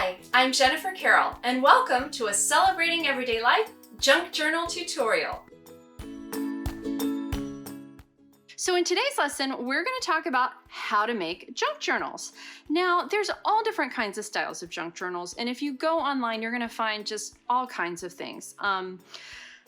Hi, I'm Jennifer Carroll, and welcome to a Celebrating Everyday Life Junk Journal tutorial. So in today's lesson, we're going to talk about how to make junk journals. Now, there's all different kinds of styles of junk journals, and if you go online, you're going to find just all kinds of things.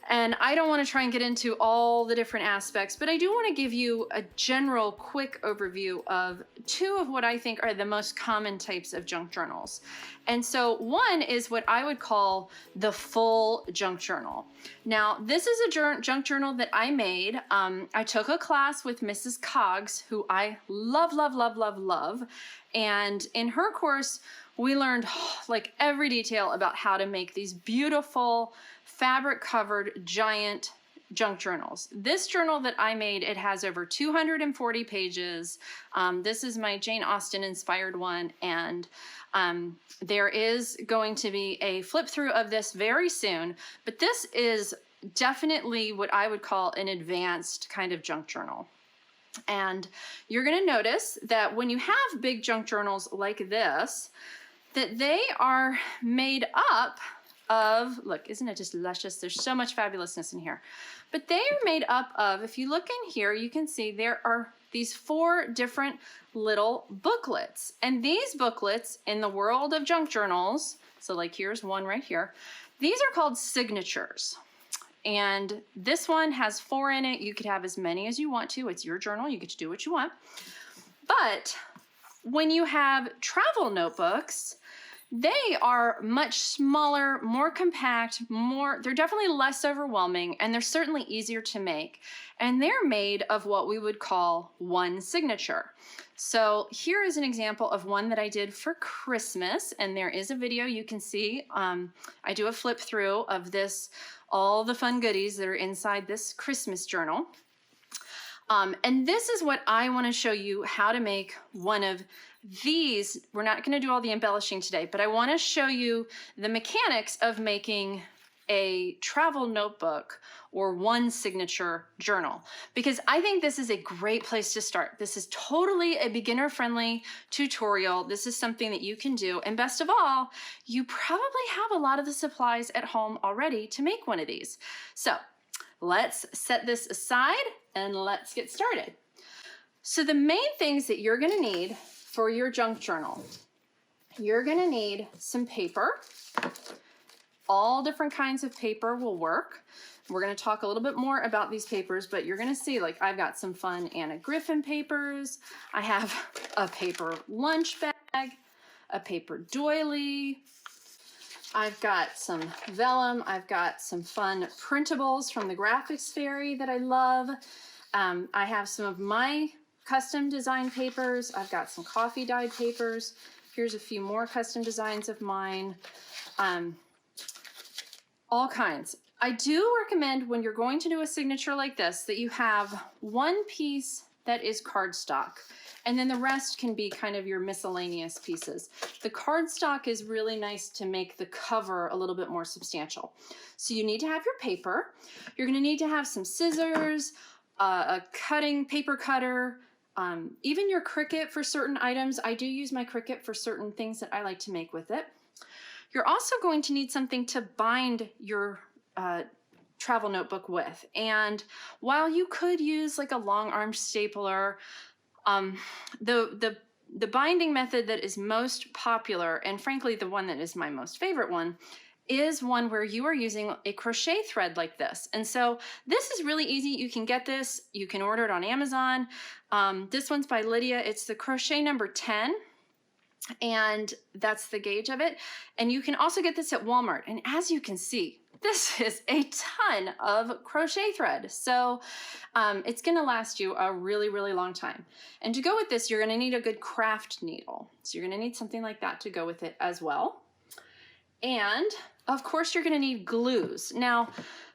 And I don't want to try and get into all the different aspects, but I do want to give you a general quick overview of two of what I think are the most common types of junk journals. And so one is what I would call the full junk journal. Now, this is a junk journal that I made. I took a class with Mrs. Cogs, who I love. And in her course, we learned like every detail about how to make these beautiful fabric covered giant junk journals. This journal that I made, it has over 240 pages. This is my Jane Austen inspired one, and there is going to be a flip through of this very soon, but this is definitely what I would call an advanced kind of junk journal. And you're going to notice that when you have big junk journals like this, that they are made up of, look, isn't it just luscious? There's so much fabulousness in here. But they are made up of, if you look in here, you can see there are these 4 different little booklets. And these booklets in the world of junk journals, so like here's one right here, these are called signatures. And this one has 4 in it. You could have as many as you want to. It's your journal. You get to do what you want. But when you have travel notebooks, they are much smaller, more compact, they're definitely less overwhelming, and they're certainly easier to make. And they're made of what we would call one signature. So here is an example of one that I did for Christmas, and there is a video you can see. I do a flip through of this, all the fun goodies that are inside this Christmas journal. And this is what I want to show you how to make one of these. We're not going to do all the embellishing today, but I want to show you the mechanics of making a travel notebook or one signature journal, because I think this is a great place to start. This is totally a beginner-friendly tutorial. This is something that you can do. And best of all, you probably have a lot of the supplies at home already to make one of these. So let's set this aside and let's get started. So the main things that you're going to need for your junk journal, you're going to need some paper. All different kinds of paper will work. We're going to talk a little bit more about these papers, but you're going to see, like, I've got some fun Anna Griffin papers. I have a paper lunch bag, a paper doily. I've got some vellum. I've got some fun printables from the Graphics Fairy that I love. I have some of my custom design papers. I've got some coffee dyed papers. Here's a few more custom designs of mine. All kinds. I do recommend when you're going to do a signature like this that you have one piece that is cardstock, and then the rest can be kind of your miscellaneous pieces. The cardstock is really nice to make the cover a little bit more substantial. So you need to have your paper. You're going to need to have some scissors, a paper cutter, even your Cricut for certain items. I do use my Cricut for certain things that I like to make with it. You're also going to need something to bind your travel notebook with. And while you could use like a long arm stapler, the binding method that is most popular, and frankly the one that is my most favorite one, is one where you are using a crochet thread like this. And so this is really easy. You can get this, you can order it on Amazon. This one's by Lydia. It's the crochet number 10. And that's the gauge of it. And you can also get this at Walmart. And as you can see, this is a ton of crochet thread. So it's going to last you a really, really long time. And to go with this, you're going to need a good craft needle. So you're going to need something like that to go with it as well. And of course, you're going to need glues. Now,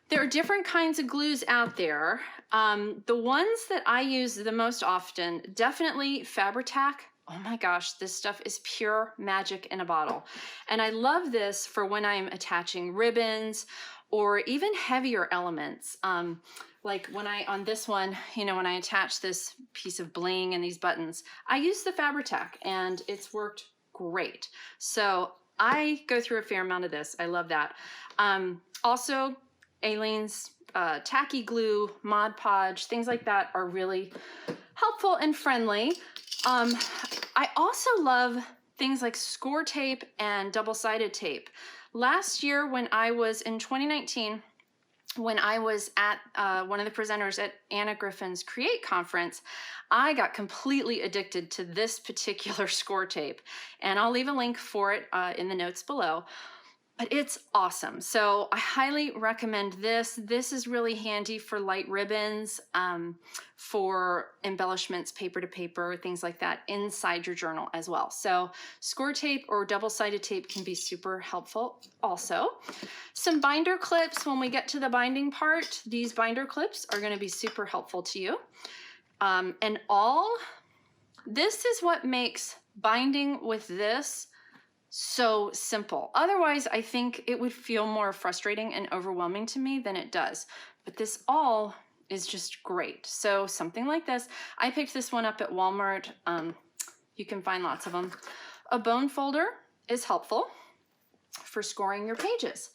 there are different kinds of glues out there. The ones that I use the most often, definitely Fabri-Tac. Oh my gosh, this stuff is pure magic in a bottle. And I love this for when I'm attaching ribbons or even heavier elements. Like on this one, you know, when I attach this piece of bling and these buttons, I use the Fabri-Tac and it's worked great. So I go through a fair amount of this. I love that. Also, Aleene's tacky glue, Mod Podge, things like that are really helpful and friendly. I also love things like score tape and double-sided tape. Last year when I was in 2019, when I was at one of the presenters at Anna Griffin's Create conference, I got completely addicted to this particular score tape. And I'll leave a link for it in the notes below. But it's awesome. So I highly recommend this. This is really handy for light ribbons, for embellishments, paper to paper, things like that inside your journal as well. So score tape or double-sided tape can be super helpful also. Some binder clips, when we get to the binding part, these binder clips are going to be super helpful to you. And this is what makes binding with this so simple. Otherwise, I think it would feel more frustrating and overwhelming to me than it does. But this all is just great. So something like this, I picked this one up at Walmart. You can find lots of them. A bone folder is helpful for scoring your pages.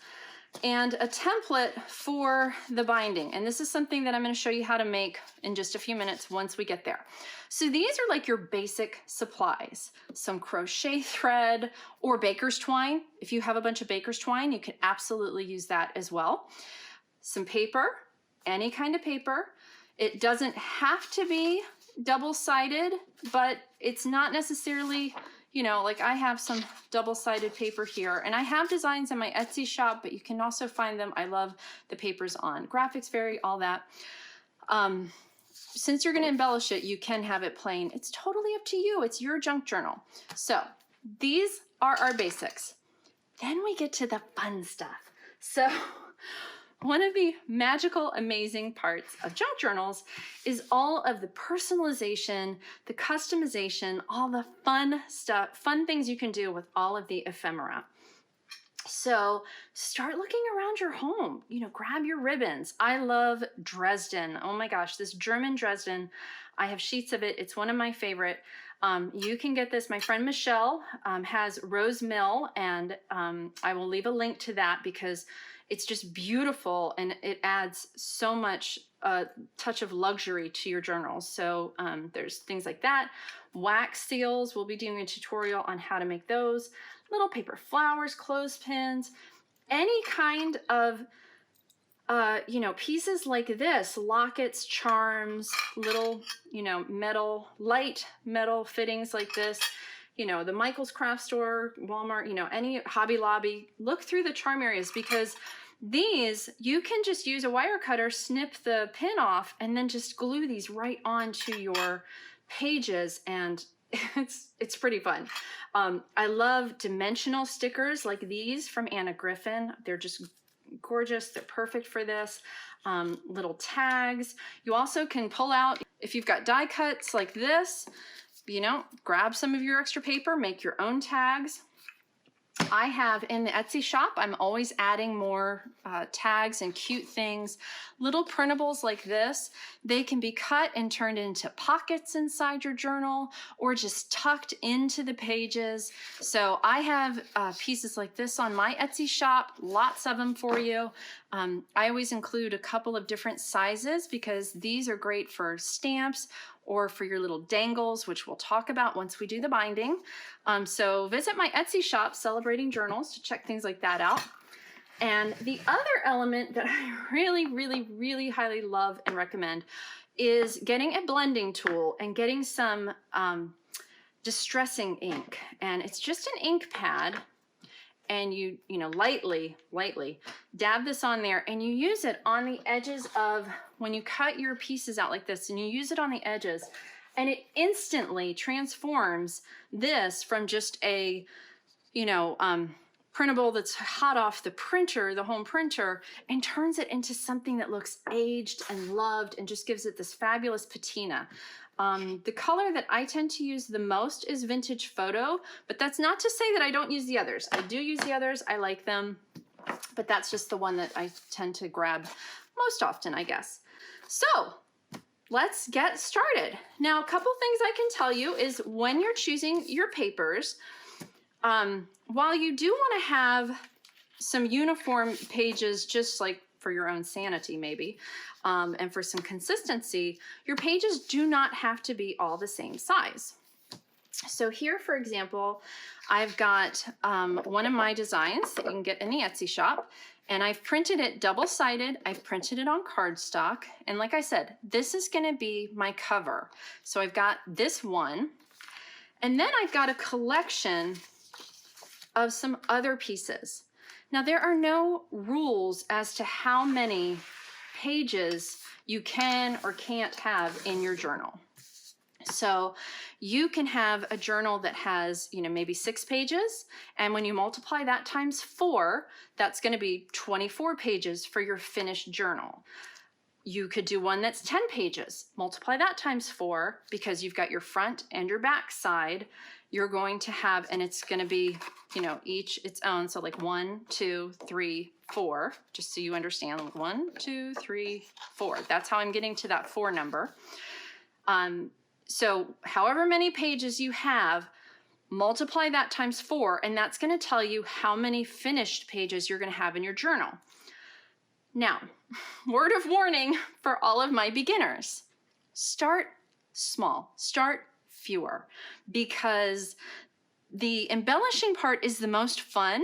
And a template for the binding. And this is something that I'm going to show you how to make in just a few minutes once we get there. So these are like your basic supplies. Some crochet thread or baker's twine. If you have a bunch of baker's twine, you can absolutely use that as well. Some paper, any kind of paper. It doesn't have to be double-sided, but it's not necessarily, you know, like I have some double-sided paper here, and I have designs in my Etsy shop, but you can also find them. I love the papers on Graphics Fairy, all that. Since you're going to embellish it, you can have it plain. It's totally up to you. It's your junk journal. So these are our basics. Then we get to the fun stuff. So one of the magical, amazing parts of junk journals is all of the personalization, the customization, all the fun stuff, fun things you can do with all of the ephemera. So start looking around your home, you know, grab your ribbons. I love Dresden. Oh my gosh, this German Dresden, I have sheets of it. It's one of my favorite. You can get this. My friend Michelle has Rose Mill, and I will leave a link to that because it's just beautiful and it adds so much touch of luxury to your journals. So there's things like that. Wax seals, we'll be doing a tutorial on how to make those. Little paper flowers, clothespins, any kind of, you know, pieces like this, lockets, charms, little, you know, light metal fittings like this. You know, the Michael's Craft Store, Walmart, you know, any Hobby Lobby, look through the charm areas because these, you can just use a wire cutter, snip the pin off, and then just glue these right onto your pages, and it's pretty fun. I love dimensional stickers like these from Anna Griffin. They're just gorgeous. They're perfect for this. Little tags. You also can pull out, if you've got die cuts like this, you know, grab some of your extra paper, make your own tags. I have in the Etsy shop, I'm always adding more tags and cute things. Little printables like this, they can be cut and turned into pockets inside your journal or just tucked into the pages. So I have pieces like this on my Etsy shop, lots of them for you. I always include a couple of different sizes because these are great for stamps or for your little dangles, which we'll talk about once we do the binding. So visit my Etsy shop, Celebrating Journals, to check things like that out. And the other element that I really highly love and recommend is getting a blending tool and getting some distressing ink. And it's just an ink pad, and you know, lightly dab this on there, and you use it on the edges of, when you cut your pieces out like this, and you use it on the edges, and it instantly transforms this from just a, you know, printable that's hot off the printer, the home printer, and turns it into something that looks aged and loved and just gives it this fabulous patina. The color that I tend to use the most is Vintage Photo, but that's not to say that I don't use the others. I do use the others, I like them, but that's just the one that I tend to grab most often, I guess. So let's get started. Now, a couple things I can tell you is when you're choosing your papers, While you do want to have some uniform pages, just like for your own sanity maybe, and for some consistency, your pages do not have to be all the same size. So here, for example, I've got one of my designs that you can get in the Etsy shop, and I've printed it double-sided. I've printed it on cardstock, and like I said, this is going to be my cover. So I've got this one, and then I've got a collection of some other pieces. Now, there are no rules as to how many pages you can or can't have in your journal. So you can have a journal that has, you know, maybe 6 pages, and when you multiply that times 4, that's going to be 24 pages for your finished journal. You could do one that's 10 pages, multiply that times 4, because you've got your front and your back side. You're going to have, and it's going to be, you know, each its own. So like 1, 2, 3, 4, just so you understand, like 1, 2, 3, 4. That's how I'm getting to that 4 number. So however many pages you have, multiply that times 4, and that's going to tell you how many finished pages you're going to have in your journal. Now, word of warning for all of my beginners: start small, start fewer, because the embellishing part is the most fun,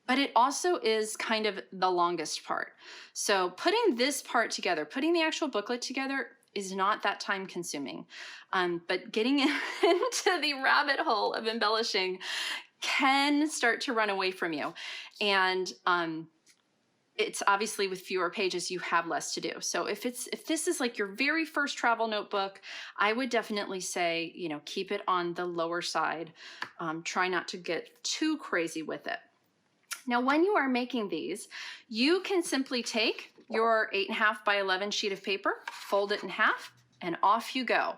but it also is kind of the longest part. So putting this part together, putting the actual booklet together, is not that time consuming. But getting into the rabbit hole of embellishing can start to run away from you. And it's obviously with fewer pages, you have less to do. So if this is like your very first travel notebook, I would definitely say, you know, keep it on the lower side. Try not to get too crazy with it. Now, when you are making these, you can simply take your 8.5 by 11 sheet of paper, fold it in half, and off you go.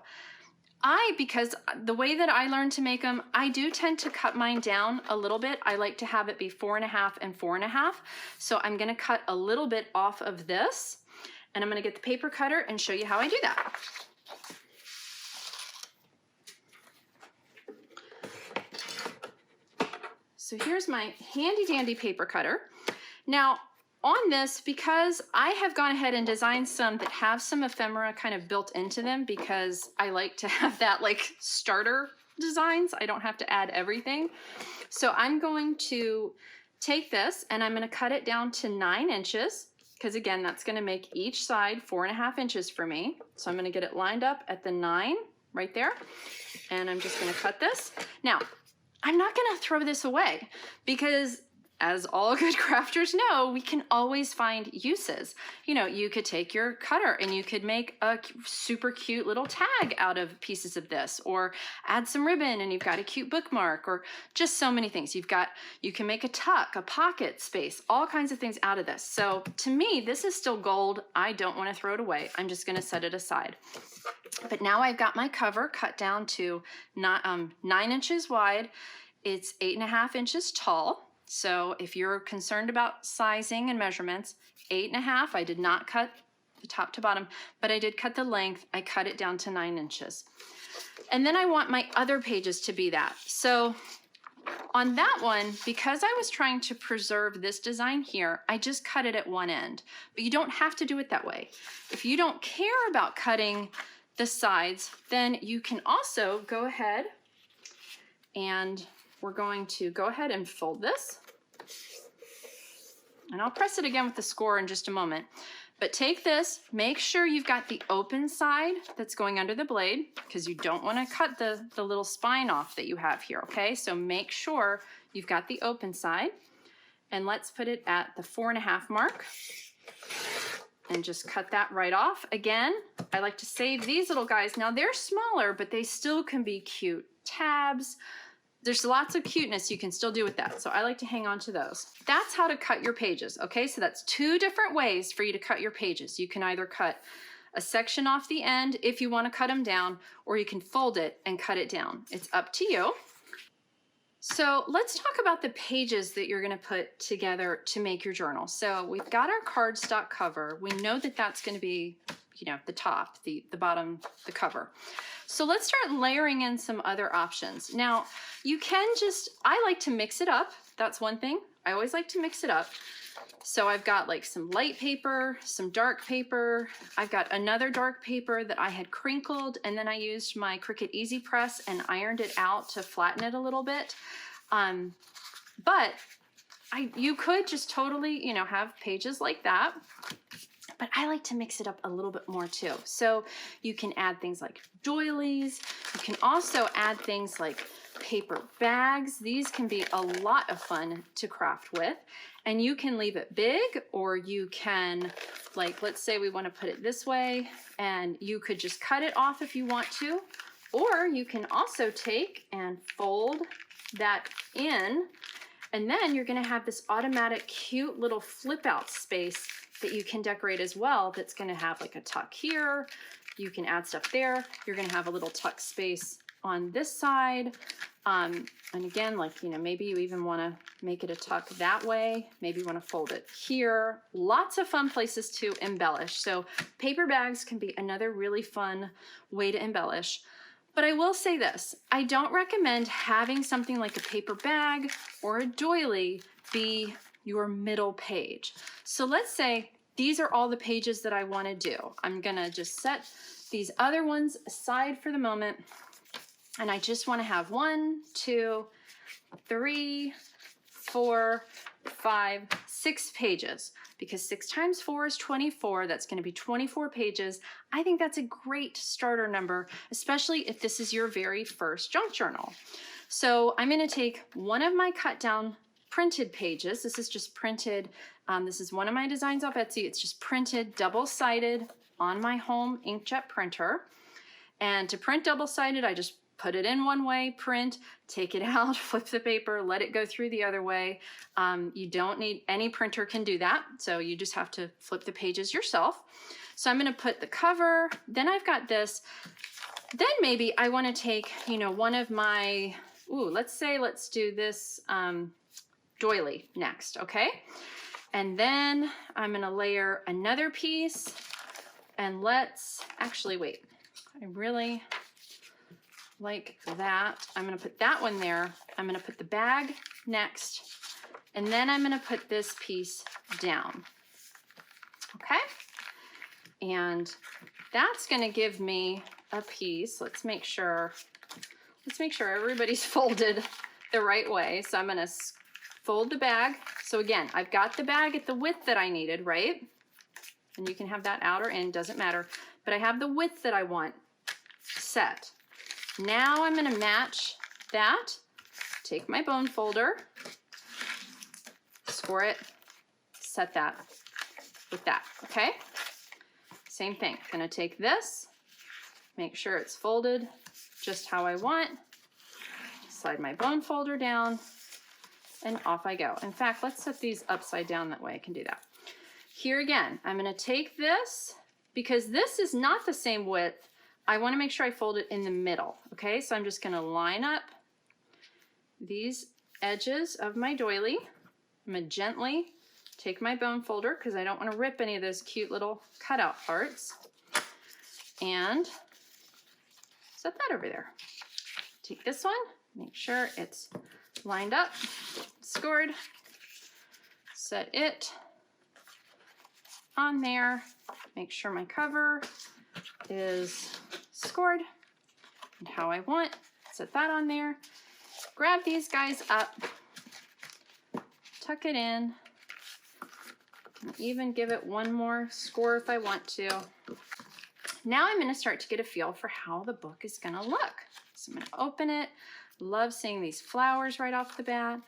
Because the way that I learned to make them, I do tend to cut mine down a little bit. I like to have it be 4.5 and 4.5. So I'm going to cut a little bit off of this, and I'm going to get the paper cutter and show you how I do that. So here's my handy dandy paper cutter. Now, on this, because I have gone ahead and designed some that have some ephemera kind of built into them, because I like to have that like starter designs. I don't have to add everything. So I'm going to take this and I'm going to cut it down to 9 inches, because again, that's going to make each side 4.5 inches for me. So I'm going to get it lined up at the 9 right there. And I'm just going to cut this. Now, I'm not going to throw this away, because as all good crafters know, we can always find uses. You know, you could take your cutter and you could make a super cute little tag out of pieces of this, or add some ribbon and you've got a cute bookmark, or just so many things. You can make a tuck, a pocket space, all kinds of things out of this. So to me, this is still gold. I don't want to throw it away. I'm just going to set it aside. But now I've got my cover cut down to 9 inches wide. It's 8.5 inches tall. So if you're concerned about sizing and measurements, 8.5, I did not cut the top to bottom, but I did cut the length. I cut it down to 9 inches. And then I want my other pages to be that. So on that one, because I was trying to preserve this design here, I just cut it at one end, but you don't have to do it that way. If you don't care about cutting the sides, then you can also go ahead, and we're going to go ahead and fold this. And I'll press it again with the score in just a moment. But take this, make sure you've got the open side that's going under the blade, because you don't want to cut the little spine off that you have here, okay? So make sure you've got the open side. And let's put it at the 4.5 mark. And just cut that right off. Again, I like to save these little guys. Now they're smaller, but they still can be cute tabs. There's lots of cuteness you can still do with that. So I like to hang on to those. That's how to cut your pages, okay? So that's 2 different ways for you to cut your pages. You can either cut a section off the end if you want to cut them down, or you can fold it and cut it down. It's up to you. So let's talk about the pages that you're going to put together to make your journal. So we've got our cardstock cover. We know that that's going to be, you know, the top, the bottom, the cover. So let's start layering in some other options. Now, you can just, I like to mix it up. That's one thing. I always like to mix it up. So I've got like some light paper, some dark paper. I've got another dark paper that I had crinkled, and then I used my Cricut Easy Press and ironed it out to flatten it a little bit. But you could just totally, you know, have pages like that. But I like to mix it up a little bit more too. So you can add things like doilies. You can also add things like paper bags. These can be a lot of fun to craft with. And you can leave it big, or you can, like, let's say we want to put it this way, and you could just cut it off if you want to. Or you can also take and fold that in, and then you're going to have this automatic cute little flip out space that you can decorate as well. That's going to have like a tuck here. You can add stuff there. You're going to have a little tuck space on this side. And again, like, you know, maybe you even want to make it a tuck that way. Maybe you want to fold it here. Lots of fun places to embellish. So paper bags can be another really fun way to embellish. But I will say this, I don't recommend having something like a paper bag or a doily be your middle page. So let's say these are all the pages that I want to do. I'm gonna just set these other ones aside for the moment, and I just want to have 1, 2, 3, 4, 5, 6 pages, because 6 times 4 is 24. That's going to be 24 pages. I think that's a great starter number, especially if this is your very first junk journal. So I'm going to take one of my cut down printed pages. This is just printed. This is one of my designs off Etsy. It's just printed double-sided on my home inkjet printer. And to print double-sided, I just put it in one way, print, take it out, flip the paper, let it go through the other way. You don't need, any printer can do that. So you just have to flip the pages yourself. So I'm going to put the cover, then I've got this. Then maybe I want to take, you know, one of my, let's do this doily next, okay? And then I'm going to layer another piece, and let's actually wait. I really like that. I'm going to put that one there. I'm going to put the bag next, and then I'm going to put this piece down. Okay? And that's going to give me a piece. Let's make sure everybody's folded the right way. So I'm going to fold the bag. So again, I've got the bag at the width that I needed, right? And you can have that out or in, doesn't matter. But I have the width that I want set. Now I'm going to match that. Take my bone folder, score it, set that with that, okay? Same thing. I'm going to take this, make sure it's folded just how I want, slide my bone folder down, and off I go. In fact, let's set these upside down, that way I can do that. Here again, I'm going to take this, because this is not the same width, I want to make sure I fold it in the middle, okay? So I'm just going to line up these edges of my doily. I'm going to gently take my bone folder, because I don't want to rip any of those cute little cutout parts, and set that over there. Take this one, make sure it's lined up, scored, set it on there, make sure my cover is scored and how I want, set that on there, grab these guys up, tuck it in, even give it one more score if I want to. Now I'm going to start to get a feel for how the book is going to look. So I'm going to open it. Love seeing these flowers right off the bat.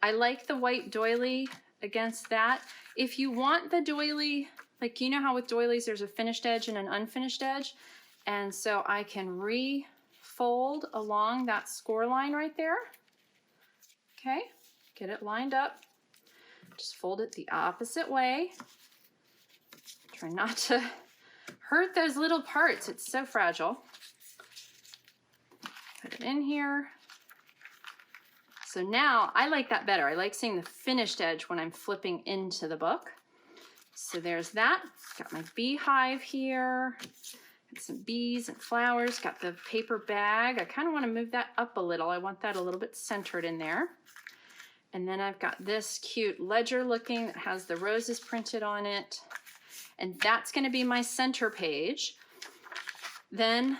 I like the white doily against that. If you want the doily, like, you know how with doilies there's a finished edge and an unfinished edge, and so I can refold along that score line right there. Okay, get it lined up. Just fold it the opposite way. Try not to hurt those little parts. It's so fragile. Put it in here. So now I like that better. I like seeing the finished edge when I'm flipping into the book. So there's that. Got my beehive here. Got some bees and flowers. Got the paper bag. I kind of want to move that up a little. I want that a little bit centered in there. And then I've got this cute ledger looking that has the roses printed on it. And that's going to be my center page. Then,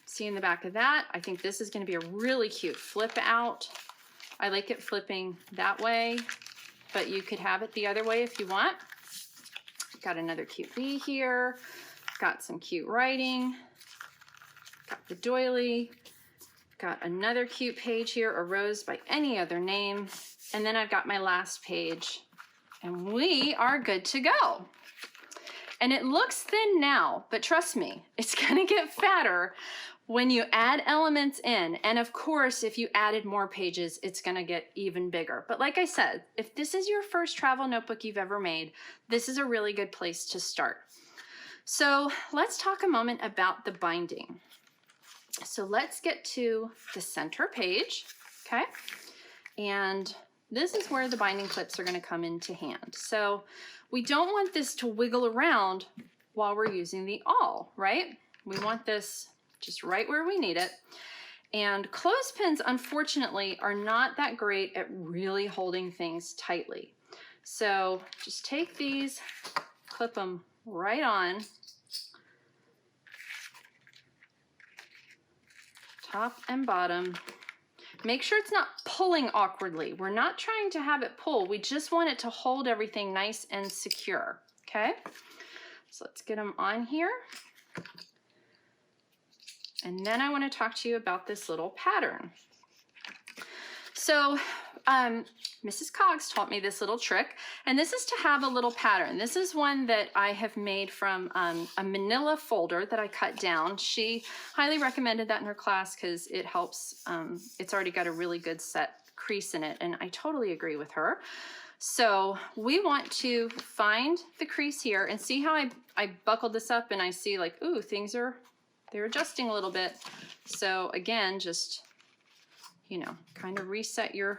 see in the back of that, I think this is going to be a really cute flip out. I like it flipping that way, but you could have it the other way if you want. Got another cute bee here. Got some cute writing. Got the doily. Got another cute page here, a rose by any other name. And then I've got my last page, and we are good to go. And it looks thin now, but trust me, it's gonna get fatter when you add elements in. And of course, if you added more pages, it's gonna get even bigger. But like I said, if this is your first travel notebook you've ever made, this is a really good place to start. So let's talk a moment about the binding. So let's get to the center page, okay? And this is where the binding clips are gonna come into hand. So we don't want this to wiggle around while we're using the awl, right? We want this just right where we need it. And clothespins, unfortunately, are not that great at really holding things tightly. So just take these, clip them right on. Top and bottom. Make sure it's not pulling awkwardly. We're not trying to have it pull. We just want it to hold everything nice and secure, okay? So let's get them on here. And then I want to talk to you about this little pattern. So Mrs. Cogs taught me this little trick, and this is to have a little pattern. This is one that I have made from a manila folder that I cut down. She highly recommended that in her class because it helps. It's already got a really good set crease in it, and I totally agree with her. So we want to find the crease here and see how I buckled this up, and I see like, ooh, they're adjusting a little bit. So again, just, you know, kind of reset your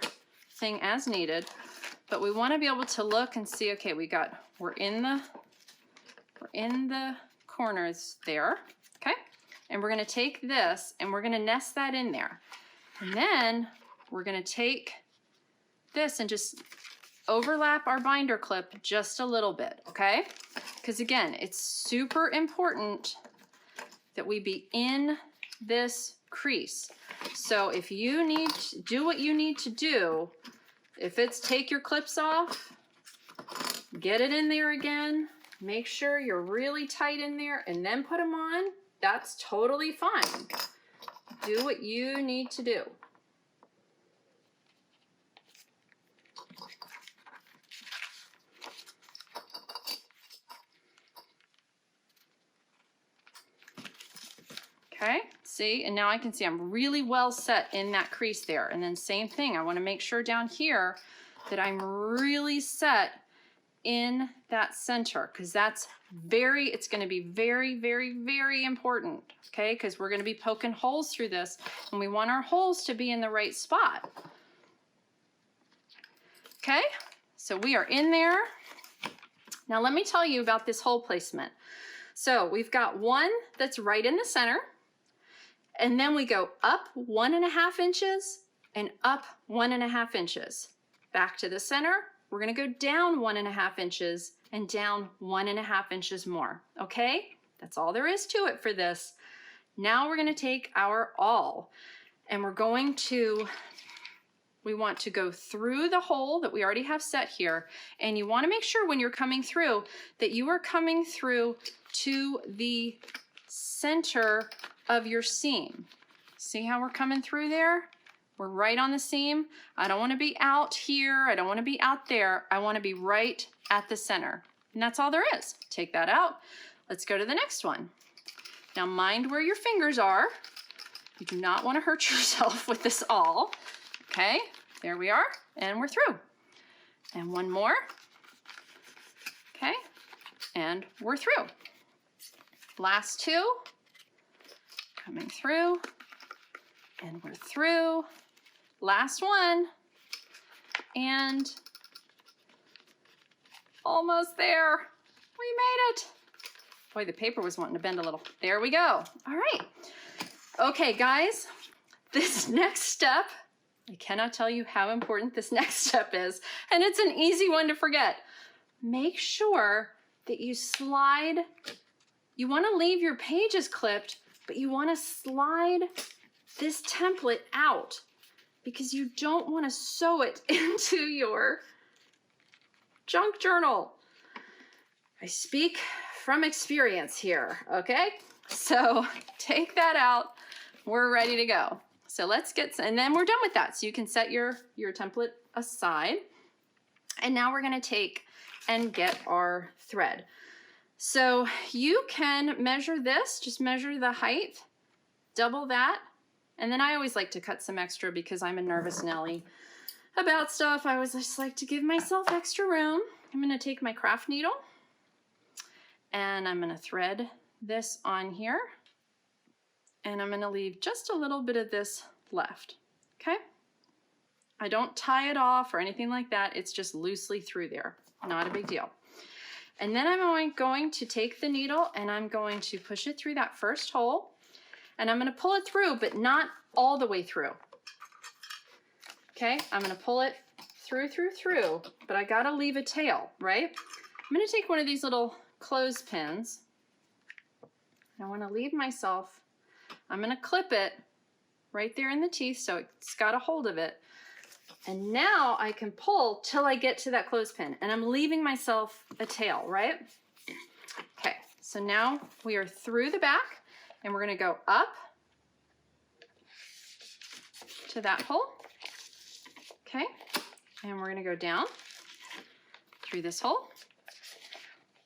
thing as needed. But we want to be able to look and see, okay, we're in the corners there, okay? And we're going to take this and we're going to nest that in there. And then we're going to take this and just overlap our binder clip just a little bit, okay? Because again, it's super important that we be in this crease. So if you need to do what you need to do, if it's take your clips off, get it in there again, make sure you're really tight in there, and then put them on, that's totally fine. Do what you need to do. Okay, see, and now I can see I'm really well set in that crease there. And then same thing, I want to make sure down here that I'm really set in that center, because it's going to be very, very, very important, okay? Because we're going to be poking holes through this, and we want our holes to be in the right spot. Okay, so we are in there. Now let me tell you about this hole placement. So we've got one that's right in the center, and then we go up 1.5 inches and up 1.5 inches. Back to the center, we're gonna go down 1.5 inches and down 1.5 inches more, okay? That's all there is to it for this. Now we're gonna take our awl, and we want to go through the hole that we already have set here, and you wanna make sure when you're coming through that you are coming through to the center of your seam. See how we're coming through there? We're right on the seam. I don't want to be out here. I don't want to be out there. I want to be right at the center. And that's all there is. Take that out. Let's go to the next one. Now mind where your fingers are. You do not want to hurt yourself with this awl. Okay, there we are. And we're through. And one more. Okay, and we're through. Last two. Coming through, and we're through. Last one, and almost there. We made it. Boy, the paper was wanting to bend a little. There we go. All right. Okay, guys, this next step, I cannot tell you how important this next step is, and it's an easy one to forget. Make sure that you slide, you want to leave your pages clipped, but you want to slide this template out because you don't want to sew it into your junk journal. I speak from experience here, okay? So take that out. We're ready to go. So let's get, and then we're done with that. So you can set your template aside. And now we're gonna take and get our thread. So you can measure this, just measure the height, double that. And then I always like to cut some extra because I'm a nervous Nelly about stuff. I always just like to give myself extra room. I'm gonna take my craft needle and I'm gonna thread this on here. And I'm gonna leave just a little bit of this left, okay? I don't tie it off or anything like that. It's just loosely through there, not a big deal. And then I'm going to take the needle and I'm going to push it through that first hole and I'm gonna pull it through, but not all the way through. Okay, I'm gonna pull it through, but I gotta leave a tail, right? I'm gonna take one of these little clothespins. I wanna leave myself, I'm gonna clip it right there in the teeth so it's got a hold of it. And now I can pull till I get to that clothespin and I'm leaving myself a tail, right? Okay, so now we are through the back and we're gonna go up to that hole, okay? And we're gonna go down through this hole.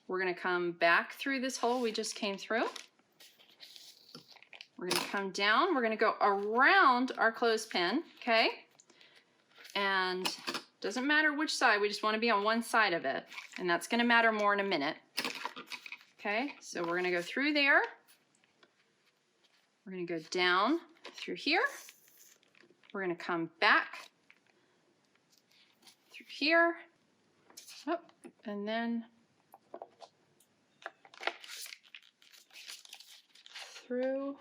We're gonna come back through this hole we just came through. We're gonna come down, we're gonna go around our clothespin, okay? And doesn't matter which side, we just wanna be on one side of it. And that's gonna matter more in a minute. Okay, so we're gonna go through there. We're gonna go down through here. We're gonna come back through here. Oh, and then through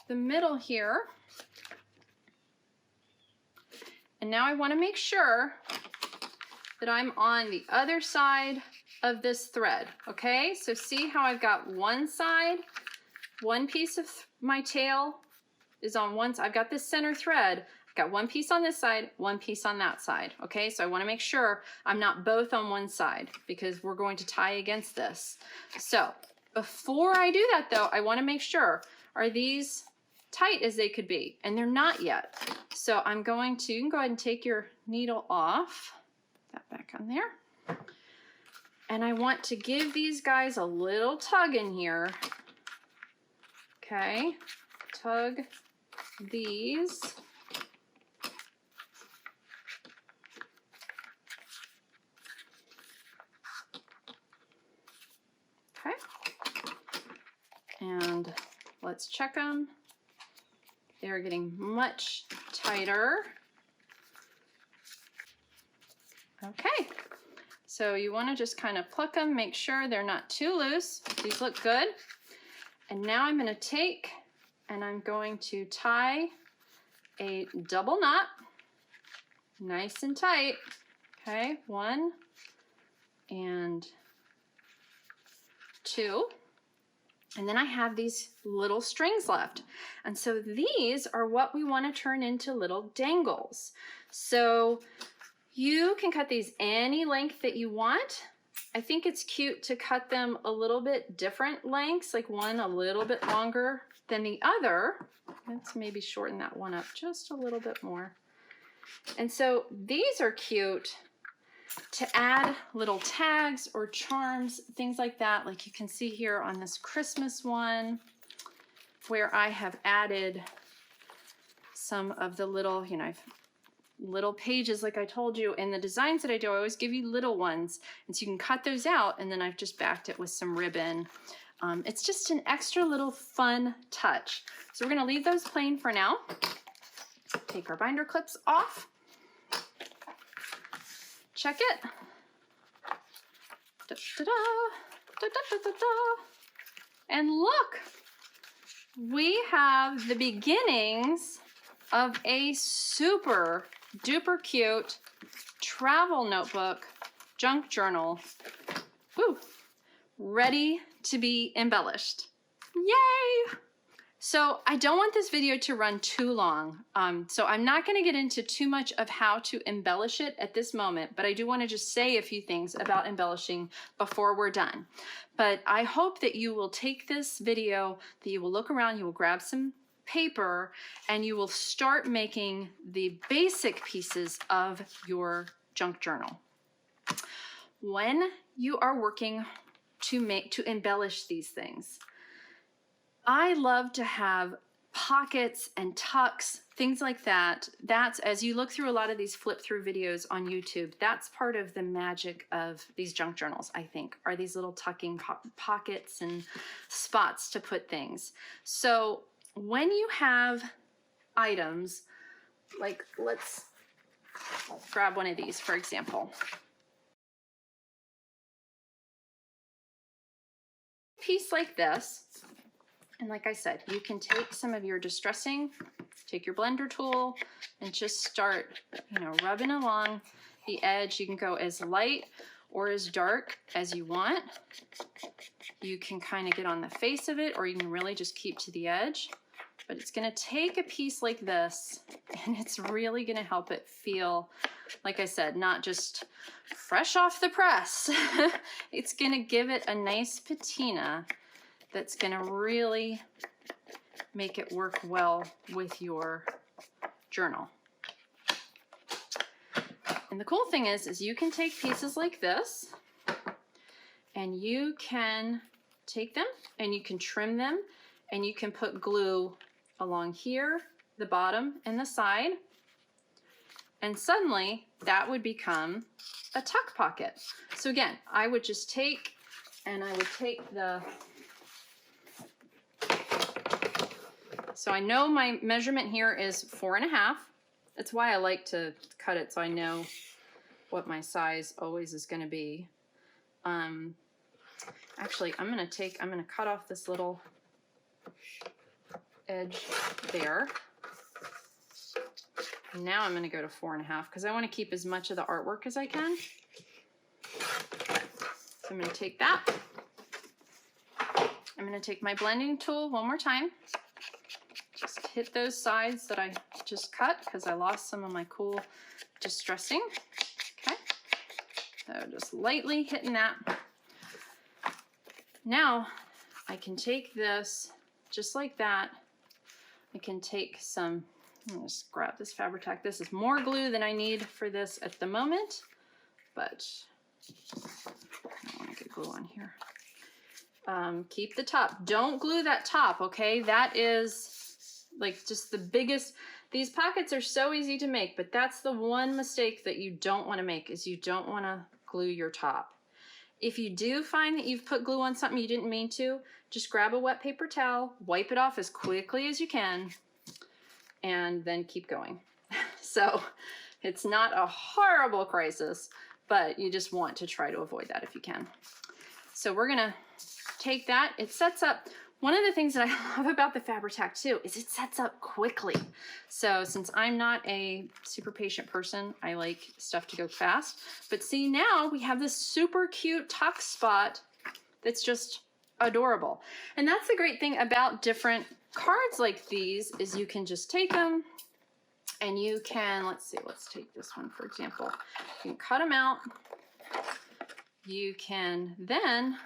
the middle here. And now I want to make sure that I'm on the other side of this thread, okay? So see how I've got one side, one piece of my tail is on one side. I've got this center thread. I've got one piece on this side, one piece on that side, okay? So I want to make sure I'm not both on one side because we're going to tie against this. So before I do that though, I want to make sure, are these tight as they could be? And they're not yet. So I'm going to, you can go ahead and take your needle off, put that back on there. And I want to give these guys a little tug in here. Okay, tug these. Okay, and let's check them. They're getting much tighter. Okay, so you want to just kind of pluck them, make sure they're not too loose. These look good. And now I'm going to take and I'm going to tie a double knot, nice and tight. Okay, 1 and 2. And then I have these little strings left. And so these are what we want to turn into little dangles. So you can cut these any length that you want. I think it's cute to cut them a little bit different lengths, like one a little bit longer than the other. Let's maybe shorten that one up just a little bit more. And so these are cute to add little tags or charms, things like that. Like you can see here on this Christmas one, where I have added some of the little, you know, little pages like I told you. And the designs that I do, I always give you little ones. And so you can cut those out, and then I've just backed it with some ribbon. It's just an extra little fun touch. So we're gonna leave those plain for now. Take our binder clips off. Check it. Da, da, da, da, da, da, da. And look, we have the beginnings of a super duper cute travel notebook junk journal. Woo, ready to be embellished. Yay! So I don't want this video to run too long. So I'm not going to get into too much of how to embellish it at this moment, but I do want to just say a few things about embellishing before we're done. But I hope that you will take this video, that you will look around, you will grab some paper, and you will start making the basic pieces of your junk journal. When you are working to embellish these things, I love to have pockets and tucks, things like that. That's, as you look through a lot of these flip through videos on YouTube, that's part of the magic of these junk journals, I think, are these little tucking pockets and spots to put things. So when you have items, like let's grab one of these, for example. Piece like this. And like I said, you can take some of your distressing, take your blender tool and just start, rubbing along the edge. You can go as light or as dark as you want. You can kind of get on the face of it, or you can really just keep to the edge. But it's going to take a piece like this and it's really going to help it feel, like I said, not just fresh off the press. It's going to give it a nice patina that's going to really make it work well with your journal. And the cool thing is you can take pieces like this and you can take them and you can trim them and you can put glue along here, the bottom and the side, and suddenly that would become a tuck pocket. So again, I would just take, and I would take the, so I know my measurement here is 4.5. That's why I like to cut it so I know what my size always is going to be. Actually, I'm going to cut off this little edge there. And now I'm going to go to 4.5 because I want to keep as much of the artwork as I can. So I'm going to take that. I'm going to take my blending tool one more time. Just hit those sides that I just cut because I lost some of my cool distressing. Okay. So just lightly hitting that. Now I can take this just like that. I can take some, I'll just grab this fabric tack. This is more glue than I need for this at the moment, but I want to get glue on here. Keep the top. Don't glue that top, okay? That is like just the biggest, these pockets are so easy to make, but that's the one mistake that you don't want to make, is you don't want to glue your top. If you do find that you've put glue on something you didn't mean to, just grab a wet paper towel, wipe it off as quickly as you can, and then keep going. So it's not a horrible crisis, but you just want to try to avoid that if you can. So we're gonna take that. It sets up, one of the things that I love about the fabric tack too is it sets up quickly. So since I'm not a super patient person, I like stuff to go fast. But see, now we have this super cute tuck spot that's just adorable. And that's the great thing about different cards like these, is you can just take them and you can, let's see, let's take this one for example. You can cut them out. You can then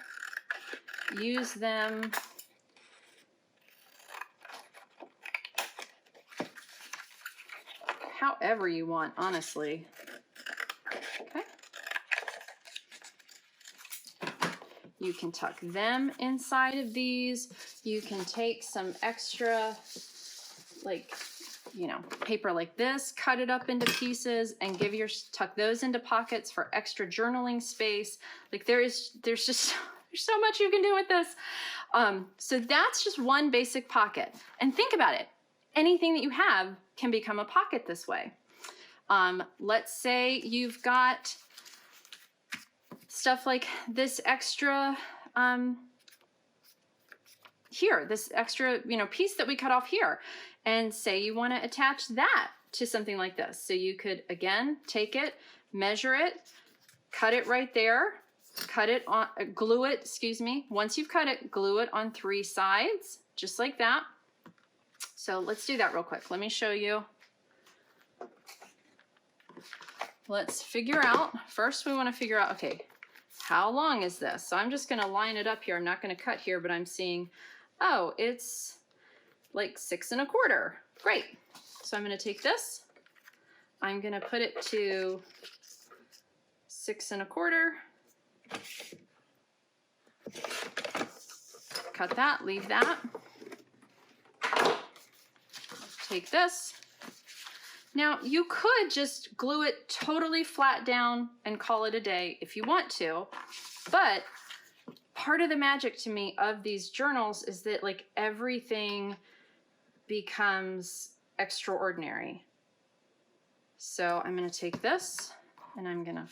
use them however you want, honestly. Okay. You can tuck them inside of these. You can take some extra, like, paper like this, cut it up into pieces and tuck those into pockets for extra journaling space. Like there's so much you can do with this. So that's just one basic pocket. And think about it. Anything that you have can become a pocket this way. Let's say you've got stuff like this extra, here, this extra, you know, piece that we cut off here, and say you want to attach that to something like this. So you could, again, take it, measure it, cut it right there, cut it on, glue it, excuse me. Once you've cut it, glue it on 3 sides, just like that. So let's do that real quick. Let me show you. Let's figure out, first we want to figure out, okay, how long is this? So I'm just going to line it up here. I'm not going to cut here, but I'm seeing, oh, it's like 6 1/4. Great. So I'm going to take this. I'm going to put it to 6 1/4. Cut that, leave that. Take this. Now you could just glue it totally flat down and call it a day if you want to, but part of the magic to me of these journals is that like everything becomes extraordinary. So I'm going to take this and I'm going to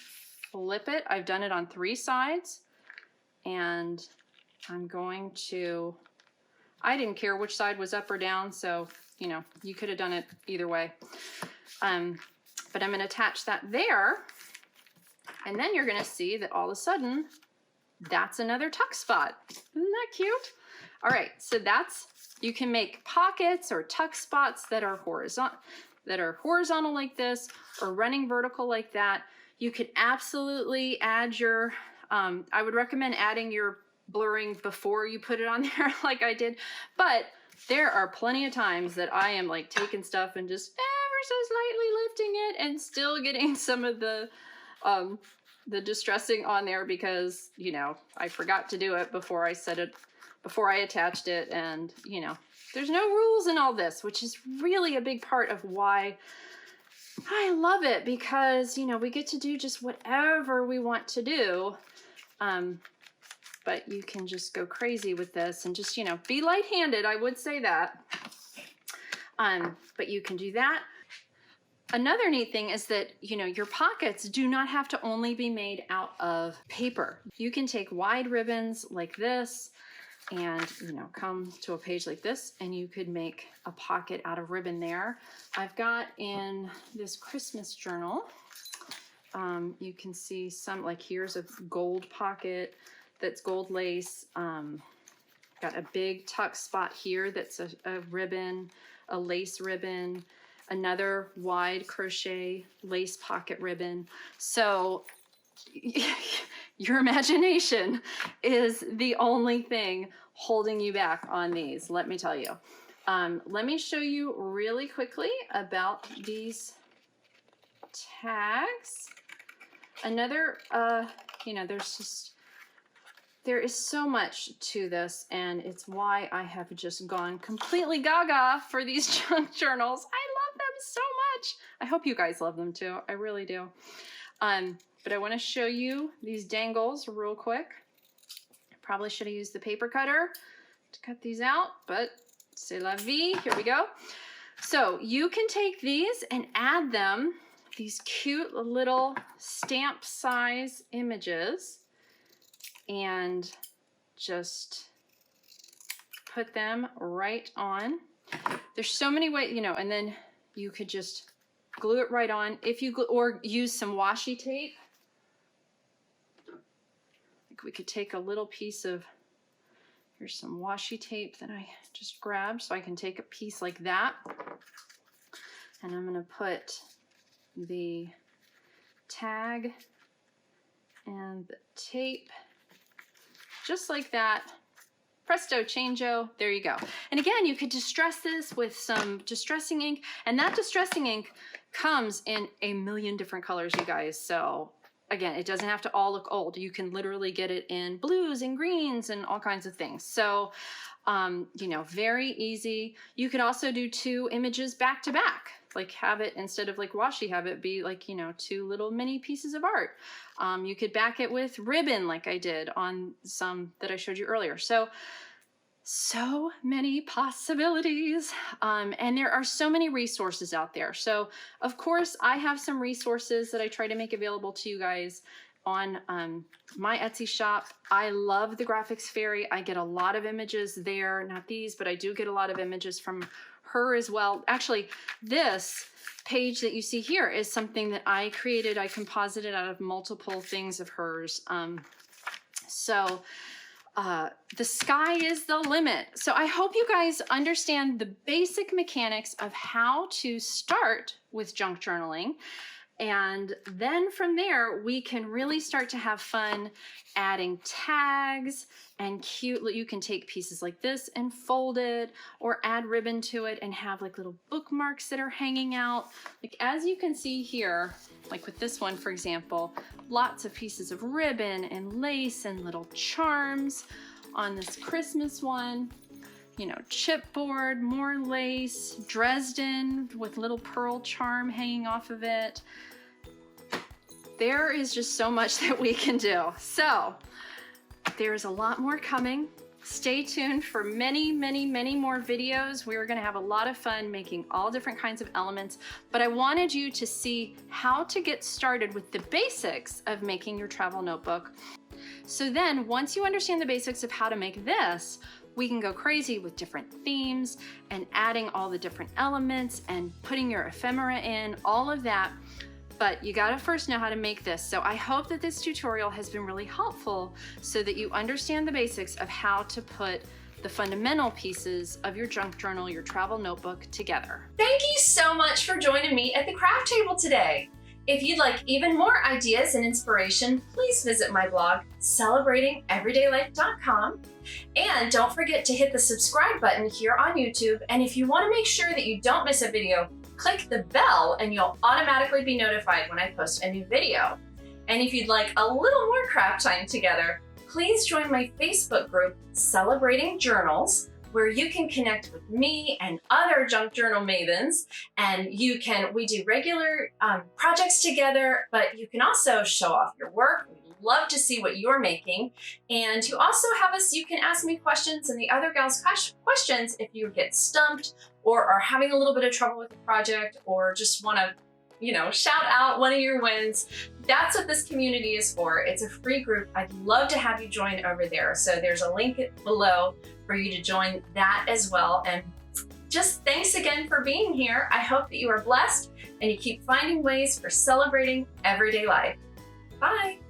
flip it. I've done it on 3 sides, and I'm going to, I didn't care which side was up or down, so you know, you could have done it either way. But I'm going to attach that there, and then you're going to see that all of a sudden that's another tuck spot. Isn't that cute? All right, so that's, you can make pockets or tuck spots that are horizontal like this, or running vertical like that. You could absolutely add your, I would recommend adding your blurring before you put it on there like I did, but there are plenty of times that I am like taking stuff and just ever so slightly lifting it and still getting some of the distressing on there because, you know, I forgot to do it before I set it, before I attached it. And, you know, there's no rules in all this, which is really a big part of why I love it, because, you know, we get to do just whatever we want to do. But you can just go crazy with this and just, you know, be light-handed. I would say that. But you can do that. Another neat thing is that, you know, your pockets do not have to only be made out of paper. You can take wide ribbons like this and, you know, come to a page like this, and you could make a pocket out of ribbon there. I've got in this Christmas journal, you can see some, like here's a gold pocket that's gold lace. Got a big tuck spot here that's a ribbon, a lace ribbon, another wide crochet lace pocket ribbon. So your imagination is the only thing holding you back on these, let me tell you. Let me show you really quickly about these tags. Another, you know, there is so much to this, and it's why I have just gone completely gaga for these junk journals. I love them so much. I hope you guys love them too. I really do. But I want to show you these dangles real quick. Probably should have used the paper cutter to cut these out, but c'est la vie. Here we go. So you can take these and add them, these cute little stamp size images, and just put them right on. There's so many ways, you know, and then you could just glue it right on. If you glue, or use some washi tape. Like we could take a little piece of, here's some washi tape that I just grabbed, so I can take a piece like that. And I'm gonna put the tag and the tape just like that. Presto changeo, there you go. And again, you could distress this with some distressing ink, and that distressing ink comes in a million different colors, you guys. So again, it doesn't have to all look old. You can literally get it in blues and greens and all kinds of things. So, you know, very easy. You could also do 2 images back to back, like have it, instead of like washi, have it be like, you know, 2 little mini pieces of art. You could back it with ribbon like I did on some that I showed you earlier. So many possibilities. And there are so many resources out there. So of course I have some resources that I try to make available to you guys. on my Etsy shop. I love the Graphics Fairy. I get a lot of images there, not these, but I do get a lot of images from her as well. Actually, this page that you see here is something that I created. I composited out of multiple things of hers. The sky is the limit. So I hope you guys understand the basic mechanics of how to start with junk journaling. And then from there, we can really start to have fun adding tags and cute, you can take pieces like this and fold it or add ribbon to it and have like little bookmarks that are hanging out. Like as you can see here, like with this one, for example, lots of pieces of ribbon and lace and little charms. On this Christmas one, you know, chipboard, more lace, Dresden with little pearl charm hanging off of it. There is just so much that we can do. So there's a lot more coming. Stay tuned for many, many, many more videos. We're gonna have a lot of fun making all different kinds of elements, but I wanted you to see how to get started with the basics of making your travel notebook. So then once you understand the basics of how to make this, we can go crazy with different themes and adding all the different elements and putting your ephemera in, all of that. But you gotta first know how to make this. So I hope that this tutorial has been really helpful so that you understand the basics of how to put the fundamental pieces of your junk journal, your travel notebook together. Thank you so much for joining me at the craft table today. If you'd like even more ideas and inspiration, please visit my blog, celebratingeverydaylife.com. And don't forget to hit the subscribe button here on YouTube. And if you want to make sure that you don't miss a video, click the bell and you'll automatically be notified when I post a new video. And if you'd like a little more craft time together, please join my Facebook group, Celebrating Journals, where you can connect with me and other junk journal mavens. And we do regular projects together, but you can also show off your work. We'd love to see what you're making. And you also you can ask me questions and the other gals questions if you get stumped or are having a little bit of trouble with the project or just want to, shout out one of your wins. That's what this community is for. It's a free group. I'd love to have you join over there. So there's a link below for you to join that as well. And just thanks again for being here. I hope that you are blessed and you keep finding ways for celebrating everyday life. Bye.